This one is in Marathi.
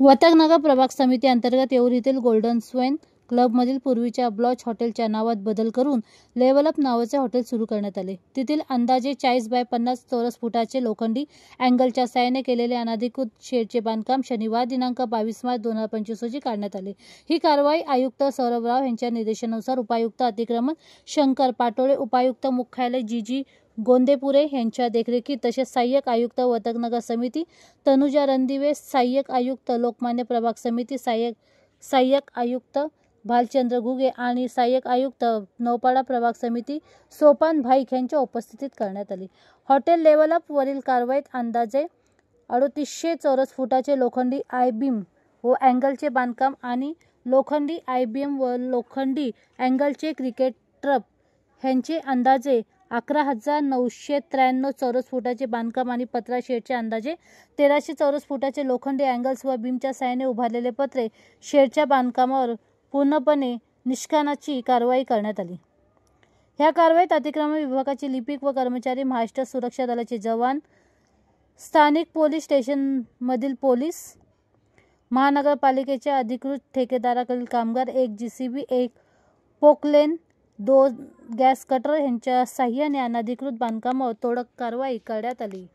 वतकनगर प्रभाग समिती अंतर्गत येऊर येथील गोल्डन स्वेन क्लबमधील पूर्वीच्या ब्लॉच हॉटेलच्या नावात बदल करून लेव्हल अप नावाचे हॉटेल सुरू करण्यात आले। तेथील अंदाजे 40 बाय 50 चौरस फुटाचे लोखंडी अँगलच्या साहाय्याने केलेले अनधिकृत शेडचे बांधकाम शनिवार दिनांक 22 मार्च 2025 रोजी काढण्यात आले। ही कारवाई आयुक्त सौरभ राव यांच्या निर्देशानुसार उपायुक्त अतिक्रमण शंकर पाटोळे, उपायुक्त मुख्यालय जी गोंदेपुरे यांच्या देखरेखीत तसेच सहाय्यक आयुक्त वतकनगर समिती तनुजा रणदिवे, सहाय्यक आयुक्त लोकमान्य प्रभाग समिती, सहाय्यक आयुक्त भालचंद्र घुगे आणि सहाय्यक आयुक्त नौपाडा प्रभाग समिती सोपान भाईक यांच्या उपस्थितीत करण्यात आली। हॉटेल लेव्हल अप वरील कारवाईत अंदाजे 3800 चौरस फुटाचे लोखंडी आय बीम व अँगलचे बांधकाम आणि लोखंडी आय बीम व लोखंडी अँगलचे क्रिकेट ट्रप ह्यांचे अंदाजे 11,993 चौरस फुटाचे बांधकाम आणि पत्रा शेडचे अंदाजे 1300 चौरस फुटाचे लोखंडी अँगल्स व बीमच्या साहाय्याने उभारलेले पत्रे शेडच्या बांधकामावर पूर्णपणे निष्कानाची कारवाई करण्यात आली। ह्या कारवाईत अतिक्रमण विभागाचे लिपिक व कर्मचारी, महाराष्ट्र सुरक्षा दलाचे जवान, स्थानिक पोलीस स्टेशनमधील पोलीस, महानगरपालिकेच्या अधिकृत ठेकेदाराकडील कामगार, एक जीसीबी, एक पोकलेन, 2 गॅस कटर यांच्या साहाय्याने अनधिकृत बांधकामावर तोडक कारवाई करण्यात आली।